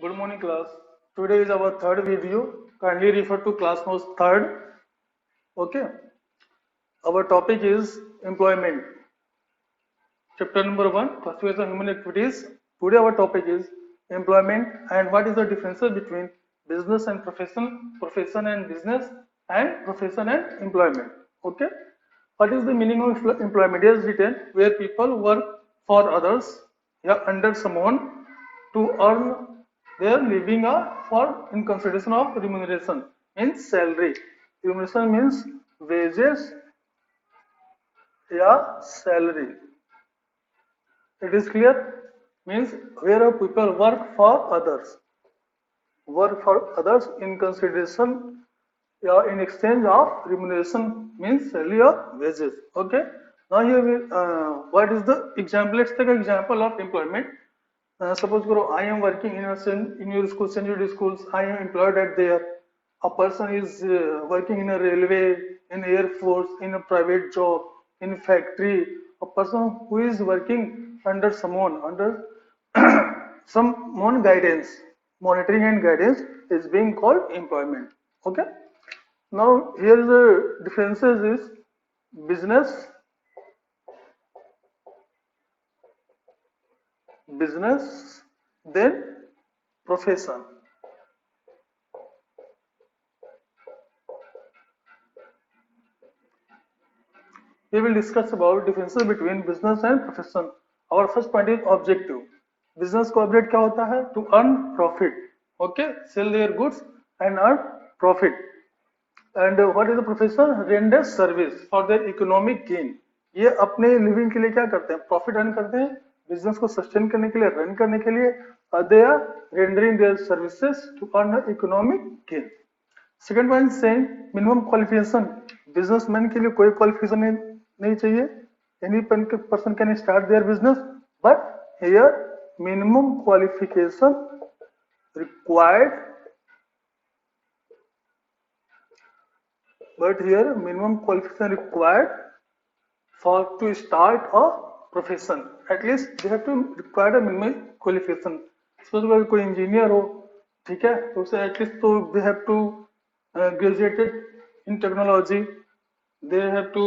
Good morning, class. Today is our third video. Kindly refer to class notes third. Okay. Our topic is employment. Chapter number one, classification of human activities. Today our topic is employment and what is the differences between business and profession and business, and profession and employment. Okay. What is the meaning of employment? It is written where people work for others, yeah, under someone to earn their living for in consideration of remuneration, means salary. Remuneration means wages, yeah, salary. It is clear? Means where people work for others in consideration, in exchange of remuneration, means salary or wages. Okay. Now here what is the example? Let's take an example of employment. Suppose I am working in your school, St. Jude schools. I am employed at there. A person is working in a railway, in air force, in a private job, in factory. A person who is working under someone, under someone guidance, monitoring and guidance is being called employment. Okay. Now here the differences is business, business, then profession. We will discuss about differences between business and profession. Our first point is objective. Business का object क्या होता है? To earn profit. Okay, sell their goods and earn profit. And what is the profession? Render service for their economic gain. ये अपने living के लिए क्या करते हैं? प्रॉफिट अर्न करते हैं, बिजनेस को सस्टेन करने के लिए, रन करने के लिए. They are rendering their services to earn economic gain. Second point saying minimum qualification. Businessman के लिए कोई क्वालिफिकेशन नहीं चाहिए. Any person can start their business, but here minimum qualification required. But here minimum qualification required for to start a profession. At least they have to require a minimum qualification. Suppose अगर कोई engineer हो, ठीक है, तो उसे at least तो they have to graduated in technology. They have to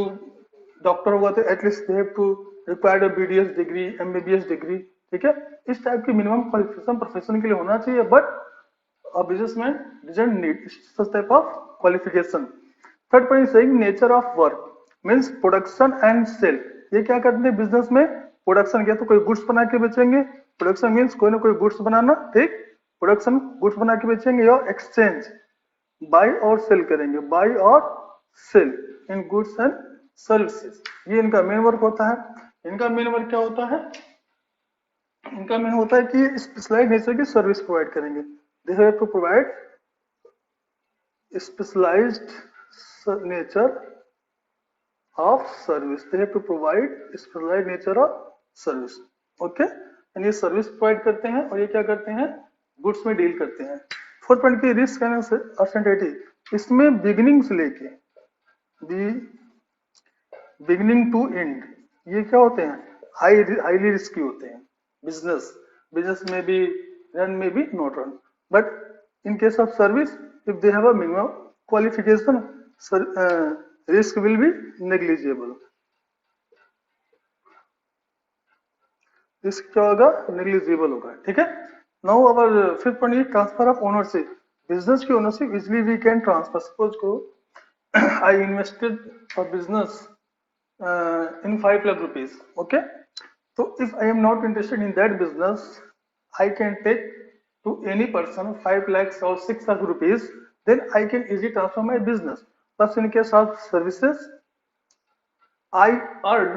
doctor होगा तो at least they have to required a BDS degree, MBBS degree. ठीक है, इस टाइप की मिनिमम क्वालिफिकेशन प्रोफेशन के लिए होना चाहिए. But a businessman doesn't need such type of qualification. Third point saying nature of work means production and sale. ये क्या करते हैं बिजनेस में? प्रोडक्शन किया तो कोई गुड्स बना के बेचेंगे. प्रोडक्शन मींस कोई ना कोई गुड्स बनाना. ठीक, प्रोडक्शन गुड्स बना के बेचेंगे. या एक्सचेंज, बाय और सेल करेंगे. बाय और sell in goods and services. ये इनका मेन वर्क होता है. इनका मेन वर्क क्या होता है? इनका मेन होता है कि स्पेशलाइज्ड नेचर की सर्विस प्रोवाइड करेंगे. They have to provide specialised nature of service. They have to provide specialized nature of service. Okay, and ये सर्विस प्रोवाइड करते हैं और ये क्या करते हैं? गुड्स में डील करते हैं. फोर्थ पॉइंट की रिस्क एंड अनसर्टेनिटी. इसमें बिगिनिंग से लेके बिगिनिंग टू एंड ये क्या होते हैं? हाईली रिस्की होते हैं. बिजनेस में भी रन में भी not run. But in case of service if they have a minimum qualification, risk will be negligible. Risk क्या होगा? नेग्लिजिबल होगा. ठीक है. Now our fifth point is transfer of ownership. Business की ownership easily we can transfer. Suppose करो I invested for business in 5 lakh rupees. Okay, so if I am not interested in that business, I can take to any person 5 lakhs or 6 lakh rupees. Then I can easily transfer my business. But in case of services, I earn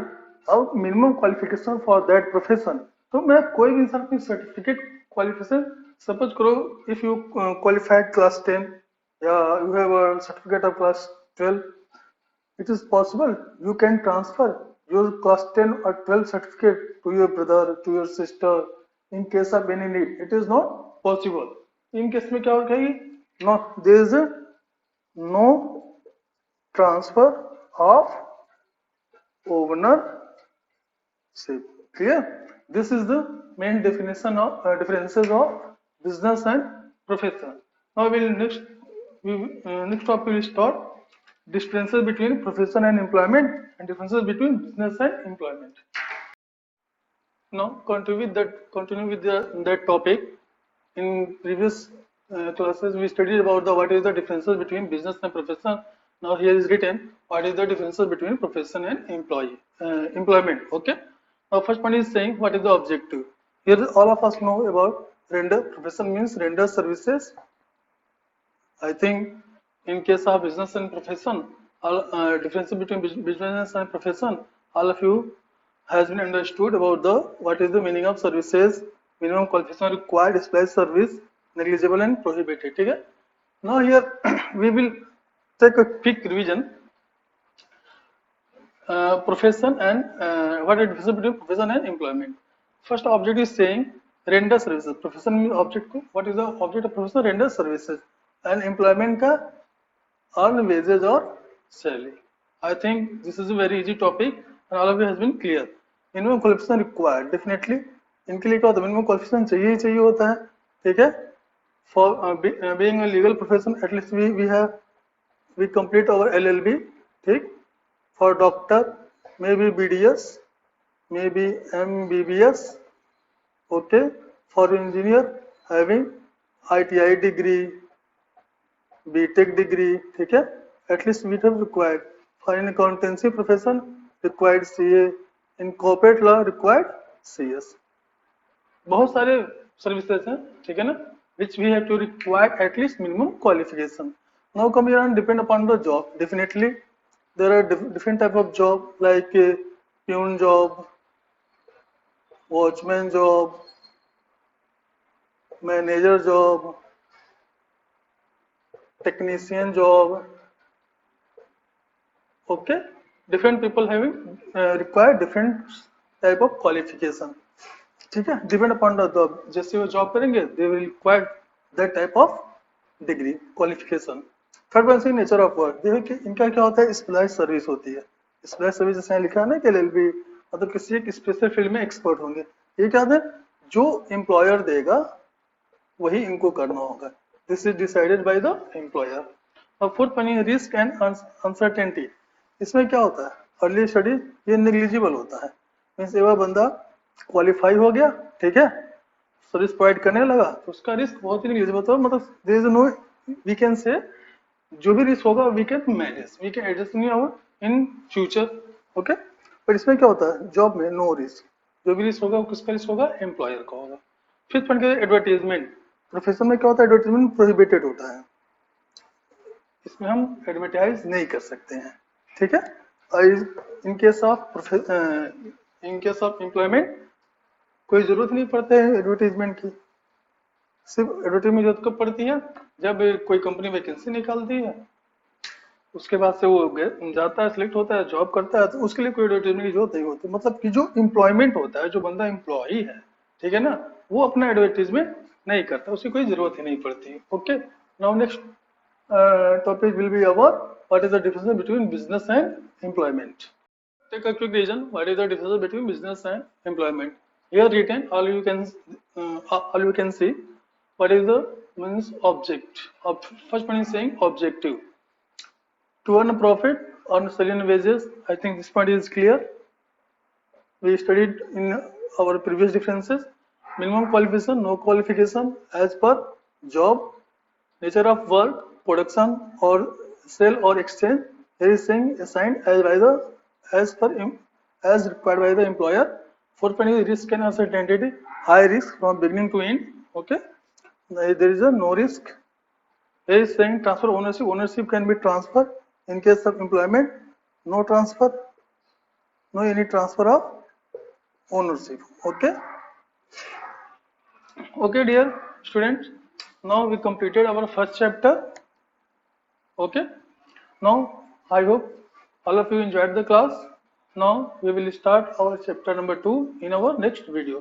a minimum qualification for that profession. तो मैं कोई भी इंसान की certificate qualification, suppose करो if you qualified class 10 या you have a certificate of class 12, it is possible you can transfer your class 10 or 12 certificate to your brother, to your sister in case of any need. It is not possible. In case में क्या हो गई? No, there is no transfer of ownership. Clear? This is the main definition of differences of business and profession. Now next topic will start differences between profession and employment and differences between business and employment. Now continue with that topic. In previous classes we studied about what is the differences between business and profession. Now here is written what is the differences between profession and employment. Okay. Now first one is saying what is the objective. Here all of us know about render. Profession means render services. I think in case of business and profession, all differences between business and profession, all of you has been understood about what is the meaning of services, minimum qualification required, special service, negligible and prohibited. Okay? Now here we will take a quick revision. Profession and what is the difference between profession and employment. First object is saying render services. Profession means object को, what is the object of profession? Render services. And employment का earn wages or salary. I think this is a very easy topic and all of it has been clear. Minimum qualification required. Definitely इनके लिए क्या होता है? Minimum qualification चाहिए ही चाहिए होता है. ठीक है? For being a legal profession, at least we complete our LLB. ठीक? For doctor, maybe BDS, maybe MBBS. Okay. For engineer, having ITI degree, BTech degree. ठीक है? At least we have required. For an accountancy profession, required CA. In corporate law, required CS. बहुत सारे services हैं, ठीक है ना? Which we have to require at least minimum qualification. Now come here and depend upon the job. Definitely, there are different type of job like peon job, watchman job, manager job, technician job. Okay, different people having require different type of qualification. ठीक है, depend upon the job. जैसे वो job करेंगे they will require that type of degree qualification. Third one से nature of work. देखो कि इनका क्या होता है, स्पेशलाइज सर्विस होती है. स्पेशलाइज सर्विस जैसे लिखा है ना कि एलएलबी मतलब किसी एक स्पेशल फील्ड में एक्सपर्ट होंगे. ये क्या है, जो एम्प्लॉयर देगा वही इनको करना होगा. This is decided by the employer. अब fourth one risk and uncertainty. इसमें क्या होता है, अर्ली स्टडी ये नेग्लिजिबल होता है. मीन्स एक बंदा क्वालिफाई हो गया, ठीक है, सर्विस प्रोवाइड करने लगा तो उसका रिस्क बहुत ही नेग्लिजिबल होता है. मतलब there is no, we can say जो भी रिस्क होगा we can manage, we can adjust in future. Okay. पर इसमें क्या होता है, जॉब में नो रिस्क. जो भी रिस्क होगा वो किसका रिस्क होगा, एम्प्लॉयर का होगा. फिफ्थ पॉइंट क्या है, एडवर्टाइजमेंट. प्रोफेशन में क्या होता है, एडवर्टाइजमेंट प्रोहिबिटेड होता है. इसमें हम एडवर्टाइज नहीं कर सकते हैं. ठीक है. इन केस ऑफ एम्प्लॉयमेंट कोई जरूरत नहीं पड़ता है एडवर्टाइजमेंट की. सिर्फ एडवर्टाइजमेंट जरूरत कब पड़ती है, जब कोई कंपनी वैकेंसी निकालती है, उसके बाद से वो जाता है, सिलेक्ट होता है, जॉब करता है, तो उसके लिए कोई एडवर्टाइजमेंट की जरूरत नहीं होती. मतलब कि जो एम्प्लॉयमेंट होता है, जो बंदा एम्प्लॉई है, ठीक है ना, वो अपना एडवर्टाइजमेंट नहीं करता, उसकी कोई जरूरत ही नहीं पड़ती. Okay. Now next topic will be our what is the difference between business and employment. Take a quick revision. What is the difference between business and employment? Here written, all you can see what is the means object. First one is saying objective. To earn a profit, earn salary and wages. I think this point is clear. We studied in our previous differences. Minimum qualification, no qualification as per job, nature of work, production or sale or exchange. Here is saying assigned as required by the employer. Fourth one is risk and uncertainty. High risk from beginning to end. Okay. There is a no risk. Here is saying transfer ownership. Ownership can be transferred. In case of employment, no transfer, no any transfer of ownership. Okay. Okay, dear students. Now we completed our first chapter. Okay. Now I hope all of you enjoyed the class. Now we will start our chapter number 2 in our next video.